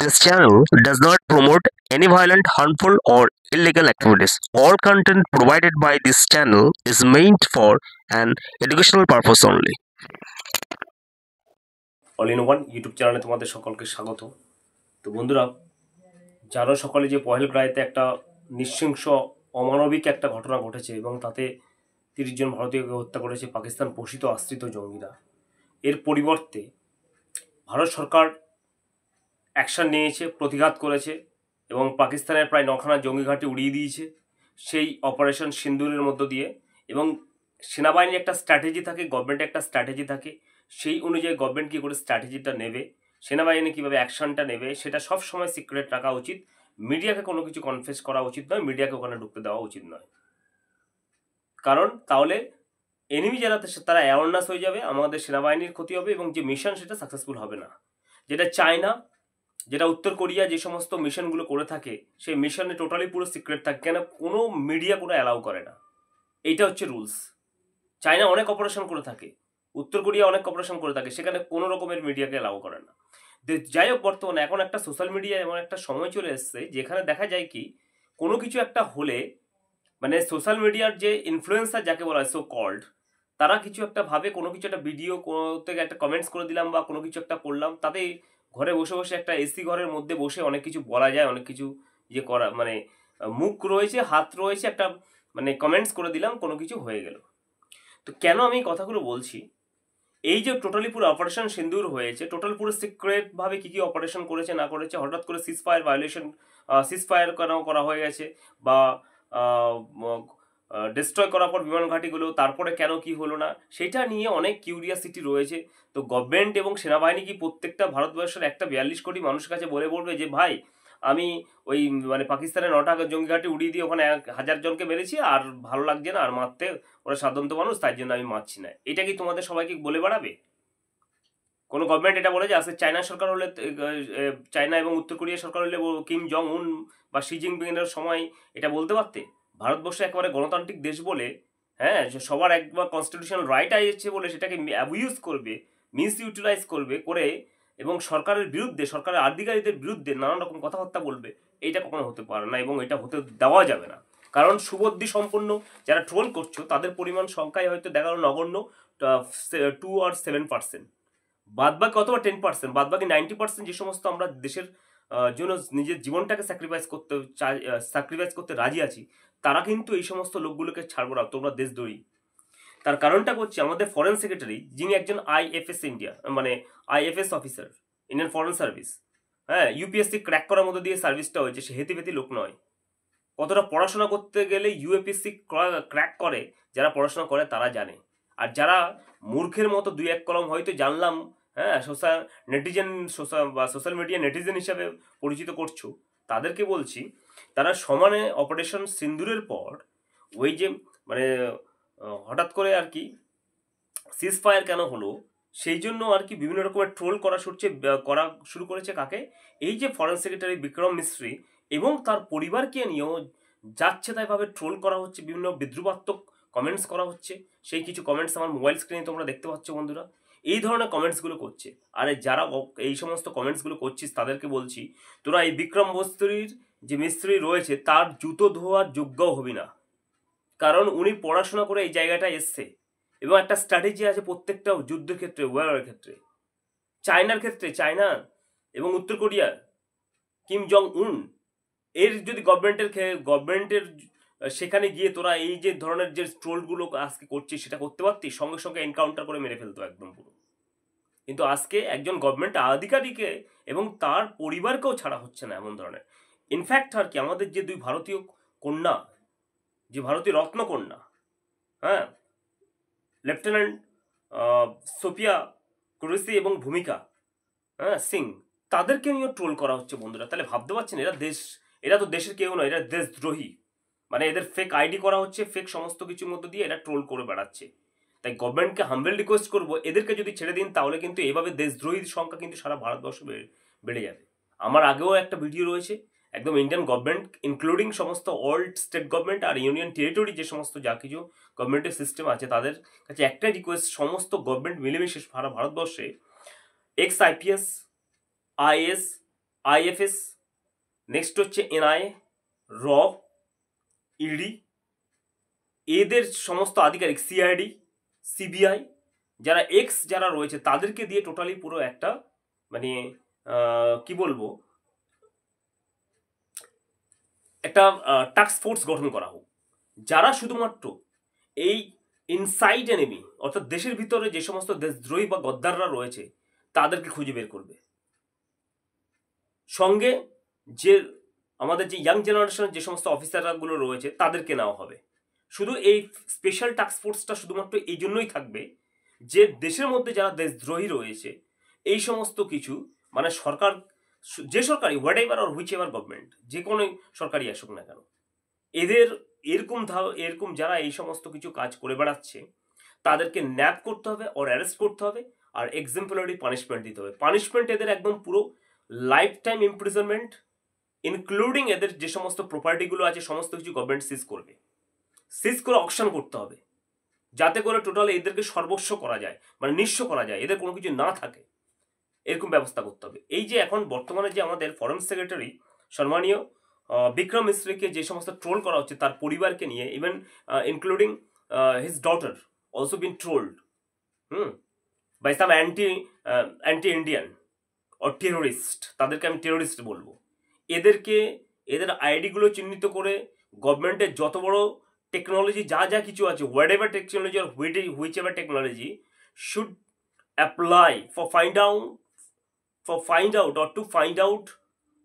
This channel does not promote any violent, harmful, or illegal activities. All content provided by this channel is meant for an educational purpose only. All in one YouTube চ্যানেলে তোমাদের সকলকে স্বাগত। তো বন্ধুরা, জানো সকলে যে পহেলগাঁওতে একটা নৃশংস অমানবিক একটা ঘটনা ঘটেছে এবং তাতে 30 জন ভারতীয়কে হত্যা করেছে পাকিস্তান পোষিত আশ্রিত জঙ্গিরা। এর পরিবর্তে ভারত সরকার অ্যাকশন নিয়েছে, প্রতিঘাত করেছে এবং পাকিস্তানের প্রায় 9খানা জঙ্গি ঘাঁটি উড়িয়ে দিয়েছে সেই অপারেশন সিন্দুরের মধ্য দিয়ে। এবং সেনাবাহিনীর একটা স্ট্র্যাটেজি থাকে, গভর্নমেন্টের একটা স্ট্র্যাটেজি থাকে, সেই অনুযায়ী গভর্নমেন্ট কী করে স্ট্র্যাটেজিটা নেবে, সেনাবাহিনী কীভাবে অ্যাকশনটা নেবে, সেটা সব সময় সিক্রেট রাখা উচিত। মিডিয়াকে কোনো কিছু কনফেস করা উচিত নয়, মিডিয়াকে ওখানে ঢুকতে দেওয়া উচিত নয়, কারণ তাহলে এনিমি যারা তারা অ্যাওয়ারনেস হয়ে যাবে, আমাদের সেনাবাহিনীর ক্ষতি হবে এবং যে মিশন সেটা সাকসেসফুল হবে না। যেটা চায়না, যেটা উত্তর কোরিয়া যে সমস্ত মিশনগুলো করে থাকে, সেই মিশনে টোটালি পুরো সিক্রেট থাকে, কেন কোনো মিডিয়া কোনো অ্যালাউ করে না। এইটা হচ্ছে রুলস। চায়না অনেক অপারেশন করে থাকে, উত্তর কোরিয়া অনেক অপারেশন করে থাকে, সেখানে কোনো রকমের মিডিয়াকে অ্যালাউ করে না। যাই হোক, বর্তমানে এখন একটা সোশ্যাল মিডিয়া এমন একটা সময় চলে এসছে যেখানে দেখা যায় কি কোনো কিছু একটা হলে, মানে সোশ্যাল মিডিয়ার যে ইনফ্লুয়েন্সার যাকে বলা হয় সো কল্ড, তারা কিছু একটা ভাবে, কোনো কিছু একটা ভিডিও থেকে একটা কমেন্টস করে দিলাম বা কোনো কিছু একটা করলাম, তাতে ঘরে বসে বসে একটা এসি ঘরের মধ্যে বসে অনেক কিছু বলা যায়, অনেক কিছু ইয়ে করা, মানে মুখ রয়েছে, হাত রয়েছে, একটা মানে কমেন্টস করে দিলাম, কোনো কিছু হয়ে গেল। তো কেন আমি কথাগুলো বলছি, এই যে টোটালি পুরো অপারেশন সিন্দুর হয়েছে, টোটাল পুরো সিক্রেট ভাবে কি কি অপারেশন করেছে না করেছে, হঠাৎ করে সিজফায়ার ভায়োলেশন, সিজফায়ার করা হয়ে গেছে বা ডিস্ট্রয় করার পর বিমান ঘাঁটিগুলো, তারপরে কেন কি হলো না, সেটা নিয়ে অনেক কিউরিয়াসিটি রয়েছে। তো গভর্নমেন্ট এবং সেনাবাহিনী কি প্রত্যেকটা ভারতবর্ষের 142 কোটি মানুষের কাছে বলে বলবে যে ভাই আমি ওই মানে পাকিস্তানের 9টা জঙ্গি ঘাঁটি উড়িয়ে দিয়ে ওখানে 1000 জনকে মেরেছি, আর ভালো লাগছে না আর মারতে, ওরা সাধারণত মানুষ, তাই জন্য আমি মারছি না? এটা কি তোমাদের সবাইকে বলে বেড়াবে? কোনো গভর্নমেন্ট এটা বলে যে আজকে চায়না সরকার হলে, চায়না এবং উত্তর কোরিয়া সরকার হলে কিম জং উন বা শি জিনপিংয়ের সময় এটা বলতে পারতে? ভারতবর্ষ একেবারে গণতান্ত্রিক দেশ বলে, হ্যাঁ, সবার একবার কনস্টিটিউশনাল রাইট আছে বলে সেটাকে অ্যাবিউজ করবে, মিস ইউটিলাইজ করবে করে এবং সরকারের বিরুদ্ধে, সরকারের আধিকারিকদের বিরুদ্ধে নানান রকম কথাবার্তা বলবে, এইটা কখনো হতে পারে না এবং এটা হতে দেওয়া যাবে না। কারণ সুবুদ্ধি সম্পন্ন যারা ট্রোল করছো তাদের পরিমাণ সংখ্যায় হয়তো দেখালো নগণ্য 2 or 7%, বাদবাকি অথবা 10%, বাদবাকি 90% যে সমস্ত আমরা দেশের জন্য নিজের জীবনটাকে স্যাক্রিফাইস করতে রাজি আছি, তারা কিন্তু এই সমস্ত লোকগুলোকে ছাড়বো না, তোমরা দেশদ্রোহী। তার কারণটা হচ্ছে আমাদের ফরেন সেক্রেটারি, যিনি একজন আইএফএস ইন্ডিয়া, মানে IFS officer, Indian foreign service, হ্যাঁ, ইউপিএসসি ক্র্যাক করার মধ্যে দিয়ে সার্ভিসটা হয়েছে, সে হেতিভেতি লোক নয়। কতটা পড়াশোনা করতে গেলে ইউপিএসসি ক্র্যাক করে, যারা পড়াশোনা করে তারা জানে। আর যারা মূর্খের মতো 2-1 কলম হয়তো জানলাম, হ্যাঁ, সোশ্যাল মিডিয়া নেটিজেন হিসাবে পরিচিত করছো, তাদেরকে বলছি তারা সমানে অপারেশন সিন্দুরের পর ওই যে মানে হঠাৎ করে আর কি সিজ ফায়ার কেন হলো, সেই জন্য আর কি বিভিন্ন রকমের ট্রোল করা শুরু করেছে কাকে? এই যে ফরেন সেক্রেটারি বিক্রম মিস্ত্রি এবং তার পরিবারকে নিয়েও যাচ্ছে তাইভাবে ট্রোল করা হচ্ছে, বিভিন্ন বিদ্রুপাত্মক কমেন্টস করা হচ্ছে। সেই কিছু কমেন্টস আমার মোবাইল স্ক্রিনে তোমরা দেখতে পাচ্ছ বন্ধুরা, এই ধরনের কমেন্টসগুলো করছে। আর যারা এই সমস্ত কমেন্টসগুলো করছিস তাদেরকে বলছি, তোরা এই বিক্রম মিস্ত্রির যে মিস্ত্রি রয়েছে তার জুতো ধোয়ার যোগ্যও হবি না, কারণ উনি পড়াশোনা করে এই জায়গাটায় এসছে এবং একটা স্ট্র্যাটেজি আছে প্রত্যেকটা যুদ্ধের ক্ষেত্রে, ওয়ারের ক্ষেত্রে। চায়নার ক্ষেত্রে চায়না এবং উত্তর কোরিয়া, কিম জং উন, এর যদি গভর্নমেন্টের সেখানে গিয়ে তোরা এই যে ধরনের যে ট্রোলগুলো আজকে করছিস সেটা করতে পারতিস, সঙ্গে সঙ্গে এনকাউন্টার করে মেরে ফেলতো একদম পুরো। কিন্তু আজকে একজন গভর্নমেন্ট আধিকারিকে এবং তার পরিবারকেও ছাড়া হচ্ছে না এমন ধরনের। ইনফ্যাক্ট আর কি আমাদের যে 2 ভারতীয় কন্যা, যে ভারতীয় রত্নকন্যা, হ্যাঁ, লেফটেন্যান্ট সোফিয়া কুরেশি এবং ভূমিকা, হ্যাঁ, সিং, তাদেরকে নিয়েও ট্রোল করা হচ্ছে বন্ধুরা। তাহলে ভাবতে পারছেন এরা তো দেশের কেউ নয়, এরা দেশদ্রোহী। মানে এদের ফেক আইডি করা হচ্ছে, ফেক সমস্ত কিছুর মধ্যে দিয়ে এরা ট্রোল করে বেড়াচ্ছে। তাই গভর্নমেন্টকে হাম্বেল রিকোয়েস্ট করবো, এদেরকে যদি ছেড়ে দিন তাহলে কিন্তু এভাবে দেশদ্রোহীর সংখ্যা কিন্তু সারা ভারতবর্ষে বেড়ে যাবে। আমার আগেও একটা ভিডিও রয়েছে, একদম ইন্ডিয়ান গভর্নমেন্ট ইনক্লুডিং সমস্ত ওল্ড স্টেট গভর্নমেন্ট আর ইউনিয়ন টেরিটরি যে সমস্ত যা কিছু গভর্নমেন্টের সিস্টেম আছে, তাদের কাছে একটাই রিকোয়েস্ট, সমস্ত গভর্নমেন্ট মিলেমিশে সারা ভারতবর্ষে x IPS, is, IFS, next হচ্ছে এনআইএ, র, ইডি, এদের সমস্ত আধিকারিক, সিআইডি, সিবিআই, যারা যারা রয়েছে তাদেরকে দিয়ে টোটালি পুরো একটা মানে কি বলবো, একটা টাস্ক ফোর্স গঠন করা হোক, যারা শুধুমাত্র এই ইনসাইড এনিমি অর্থাৎ দেশের ভিতরে যে সমস্ত দেশদ্রোহী বা গদ্দাররা রয়েছে তাদেরকে খুঁজে বের করবে। সঙ্গে যে আমাদের যে ইয়াং জেনারেশনের যে সমস্ত অফিসারগুলো রয়েছে তাদেরকে নেওয়া হবে। শুধু এই স্পেশাল টাস্ক ফোর্সটা শুধুমাত্র এই জন্যই থাকবে যে দেশের মধ্যে যারা দেশদ্রোহী রয়েছে এই সমস্ত কিছু মানে সরকার, যে সরকারি what ever or which ever government, যে কোনো সরকারই আসুক না কেন, এদের এরকম যারা এই সমস্ত কিছু কাজ করে বেড়াচ্ছে তাদেরকে ন্যাপ করতে হবে ওর অ্যারেস্ট করতে হবে আর এক্সাম্পলারি পানিশমেন্ট দিতে হবে। পানিশমেন্ট এদের একদম পুরো লাইফ টাইম ইমপ্রিজনমেন্ট, ইনক্লুডিং এদের যে সমস্ত প্রপার্টিগুলো আছে সমস্ত কিছু গভর্নমেন্ট সিজ করবে, সিজ করে অকশন করতে হবে, যাতে করে টোটাল এদেরকে সর্বস্ব করা যায়, মানে নিঃস্ব করা যায়, এদের কোনো কিছু না থাকে, এরকম ব্যবস্থা করতে হবে। এই যে এখন বর্তমানে যে আমাদের ফরেন সেক্রেটারি সম্মানীয় বিক্রম মিশ্রিকে যে সমস্ত ট্রোল করা হচ্ছে তার পরিবারকে নিয়ে, even including his daughter also been trolled by some anti Indian or terrorist, তাদেরকে আমি টেরোরিস্ট বলবো। এদের আইডিগুলো চিহ্নিত করে গভর্নমেন্টের যত বড় টেকনোলজি যা যা কিছু আছে, what ever technology or which ever technology should apply for find out or to find out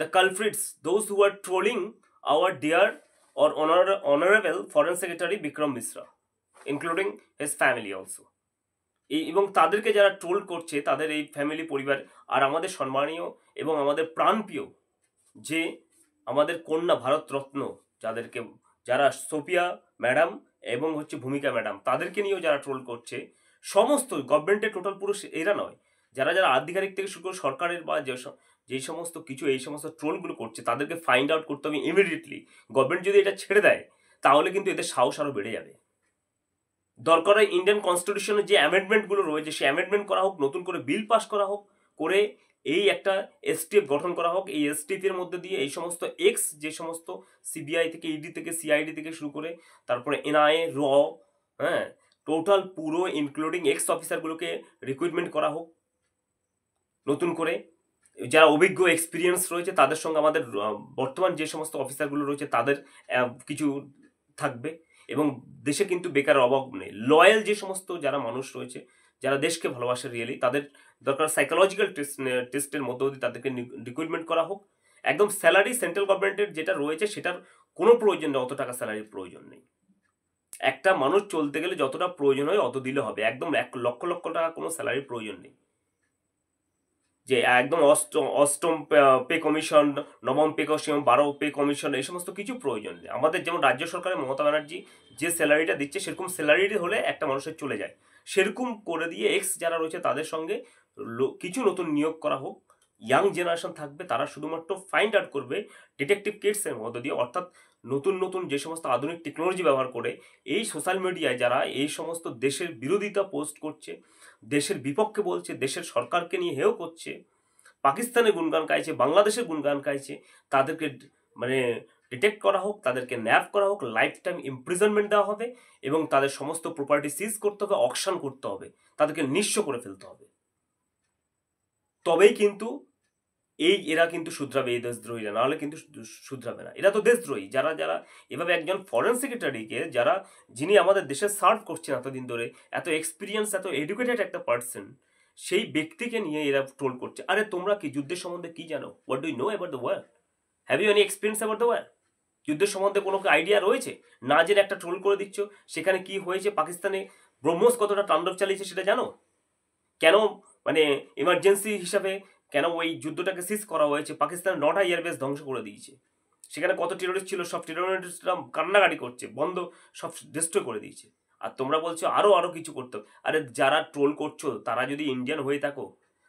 the culprits, those who are trolling our dear or honorable foreign secretary Bikram Misra, including his family also. এবং তাদেরকে যারা troll করছে তাদের এই family পরিবার আর আমাদের সম্মানীয় এবং আমাদের প্রাণপ্রিয় যে আমাদের কন্যা ভারতরত্ন যারা সোফিয়া ম্যাডাম এবং হচ্ছে ভূমিকা ম্যাডাম, তাদেরকে নিয়েও যারা ট্রোল করছে, সমস্ত গভর্নমেন্টের টোটাল পুরো এরা নয়, যারা যারা আধিকারিক থেকে শুরু করে সরকারের বা যে সমস্ত কিছু এই সমস্ত ট্রোলগুলো করছে তাদেরকে ফাইন্ড আউট করতে হবে ইমিডিয়েটলি। গভর্নমেন্ট যদি এটা ছেড়ে দেয় তাহলে কিন্তু এদের সাহস আরও বেড়ে যাবে। দরকার হয় ইন্ডিয়ান কনস্টিটিউশনের যে অ্যামেন্ডমেন্টগুলো রয়েছে সেই অ্যামেন্ডমেন্ট করা হোক, নতুন করে বিল পাস করা হোক, করে এই একটা এসটিএফ গঠন করা হোক। এই এসটিএফ এর মধ্যে দিয়ে এই সমস্ত যে সমস্ত সিবিআই থেকে, ইডি থেকে, সিআইডি থেকে শুরু করে তারপরে এনআইএ, র, হ্যাঁ, টোটাল পুরো ইনক্লুডিং অফিসারগুলোকে রিক্রুটমেন্ট করা হোক নতুন করে। যারা অভিজ্ঞ এক্সপিরিয়েন্স রয়েছে তাদের সঙ্গে আমাদের বর্তমান যে সমস্ত অফিসারগুলো রয়েছে তাদের কিছু থাকবে। এবং দেশে কিন্তু বেকার অভাব নেই। লয়াল যে সমস্ত যারা মানুষ রয়েছে, যারা দেশকে ভালোবাসে রিয়েলি, তাদের দরকার সাইকোলজিক্যাল টেস্টের মধ্য দিয়ে তাদেরকে রিক্রুটমেন্ট করা হোক। একদম স্যালারি সেন্ট্রাল গভর্নমেন্টের যেটা রয়েছে সেটার কোনো প্রয়োজন নেই, অত টাকা স্যালারির প্রয়োজন নেই। একটা মানুষ চলতে গেলে যতটা প্রয়োজন হয় অত দিলে হবে, একদম 1 লক্ষ লক্ষ টাকা কোনো স্যালারির প্রয়োজন নেই। যে একদম অষ্টম পে কমিশন, নবম পে কমিশন, 12 পে কমিশন, এই সমস্ত কিছু প্রয়োজন নেই। আমাদের যেমন রাজ্য সরকারের মমতা ব্যানার্জি যে স্যালারিটা দিচ্ছে সেরকম স্যালারি হলে একটা মানুষের চলে যায়, সেরকম করে দিয়ে যারা রয়েছে তাদের সঙ্গে কিছু নতুন নিয়োগ করা হোক। ইয়াং জেনারেশন থাকবে, তারা শুধুমাত্র ফাইন্ড আউট করবে ডিটেকটিভ কিটসের মধ্য দিয়ে, অর্থাৎ নতুন নতুন যে সমস্ত আধুনিক টেকনোলজি ব্যবহার করে এই সোশ্যাল মিডিয়ায় যারা এই সমস্ত দেশের বিরোধিতা পোস্ট করছে, দেশের বিপক্ষে বলছে, দেশের সরকারকে নিয়ে হেয় করছে, পাকিস্তানের গুণগান গাইছে, বাংলাদেশের গুণগান গাইছে, তাদেরকে মানে ডিটেক্ট করা হোক, তাদেরকে ন্যাপ করা হোক, লাইফ টাইম ইমপ্রিজনমেন্ট দেওয়া হবে এবং তাদের সমস্ত প্রপার্টি সিজ করতে হবে, অকশন করতে হবে, তাদেরকে নিঃস্ব করে ফেলতে হবে। তবেই কিন্তু এরা কিন্তু শুধরাবে, এই দেশদ্রোহীরা, নাহলে কিন্তু শুধরাবে না। এরা তো দেশদ্রোহী। যারা যারা এভাবে একজন ফরেন সেক্রেটারিকে যিনি আমাদের দেশে সার্ভ করছেন এতদিন ধরে, এত এক্সপিরিয়েন্স, এত এডুকেটেড একটা পার্সন, সেই ব্যক্তিকে নিয়ে এরা ট্রোল করছে। আরে তোমরা কি যুদ্ধের সম্বন্ধে কি জানো? What do you know about the war? Have you any experience about the war? যুদ্ধের সম্বন্ধে কোনো আইডিয়া রয়েছে? না জেনে একটা ট্রোল করে দিচ্ছ। সেখানে কি হয়েছে, পাকিস্তানে ব্রহ্মোস কতটা তাণ্ডব চালিয়েছে সেটা জানো? কেন মানে এমার্জেন্সি হিসাবে কেন ওই যুদ্ধটাকে সিজ করা হয়েছে? পাকিস্তানের 9টা এয়ারবেস ধ্বংস করে দিয়েছে। সেখানে কত টেরোরিস্ট ছিল, সব টেরোরিস্টরা কান্নাকাটি করছে, বন্ধ, সব ডিস্ট্রয় করে দিয়েছে। আর তোমরা বলছো আরো কিছু করতে। আরে যারা ট্রোল করছো তারা যদি ইন্ডিয়ান হয়ে থাকো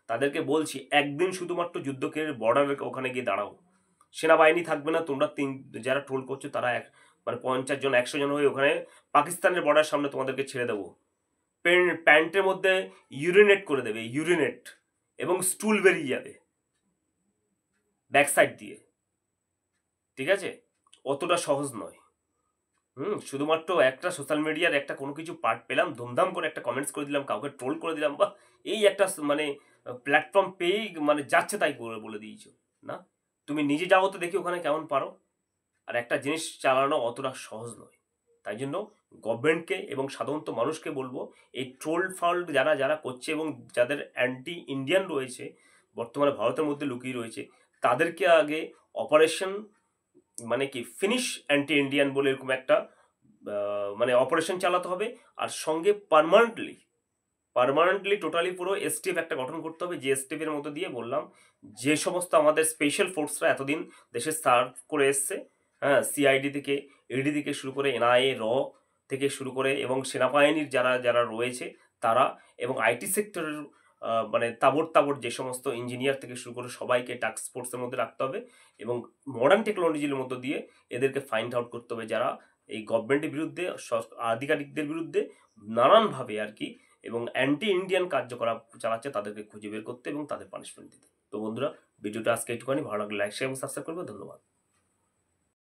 তাদেরকে বলছি একদিন শুধুমাত্র যুদ্ধকে বর্ডারের ওখানে গিয়ে দাঁড়াও, সেনাবাহিনী থাকবে না, তোমরা যারা ট্রোল করছো তারা 50 জন 100 জন হয়ে ওখানে পাকিস্তানের বর্ডার সামনে তোমাদেরকে ছেড়ে দেবো। প্যান্টের মধ্যে ইউরিনেট করে দেবে, ইউরিনেট, এবং স্টুল বেরিয়ে যাবে। ব্যাকসাইড দিয়ে, ঠিক আছে? অতটা সহজ নয়। শুধুমাত্র একটা সোশ্যাল মিডিয়ার একটা কোনো কিছু পার্ট পেলাম, ধুমধাম করে একটা কমেন্টস করে দিলাম, কাউকে ট্রোল করে দিলাম, বা এই একটা মানে প্ল্যাটফর্ম পেয়েই মানে যাচ্ছে তাই করে বলে দিয়েছো। না, তুমি নিজে যাও তো দেখি ওখানে কেমন পারো। আর একটা জিনিস চালানো অতটা সহজ নয়। তাই জন্য গভর্নমেন্টকে এবং সাধারণত মানুষকে বলবো, এই ট্রোল ফাউল যারা যারা করছে এবং যাদের অ্যান্টি ইন্ডিয়ান রয়েছে বর্তমানে ভারতের মধ্যে লুকিয়ে রয়েছে, তাদেরকে আগে অপারেশন মানে কি ফিনিশ অ্যান্টি ইন্ডিয়ান বলে এরকম একটা মানে অপারেশন চালাতে হবে। আর সঙ্গে পার্মানেন্টলি টোটালি পুরো এসটিএফ একটা গঠন করতে হবে, যে এসটিএফ এর মধ্যে দিয়ে বললাম যে সমস্ত আমাদের স্পেশাল ফোর্সরা এতদিন দেশে সার্ভ করে এসছে, হ্যাঁ, সিআইডি থেকে, ইডি থেকে শুরু করে, এনআইএ, র থেকে শুরু করে, এবং সেনাবাহিনীর যারা যারা রয়েছে তারা, এবং আইটি সেক্টরের মানে তাবড় যে সমস্ত ইঞ্জিনিয়ার থেকে শুরু করে সবাইকে টাস্ক ফোর্সের মধ্যে রাখতে হবে, এবং মডার্ন টেকনোলজির মধ্য দিয়ে এদেরকে ফাইন্ড আউট করতে হবে যারা এই গভর্নমেন্টের বিরুদ্ধে, আধিকারিকদের বিরুদ্ধে নানানভাবে আর কি এবং অ্যান্টি ইন্ডিয়ান কার্যকলাপ চালাচ্ছে, তাদেরকে খুঁজে বের করতে এবং তাদের পানিশমেন্ট দিতে। তো বন্ধুরা, ভিডিওটা আজকে একটুখানি ভালো লাগলে লাইক শেয়ার এবং সাবস্ক্রাইব করবে। ধন্যবাদ।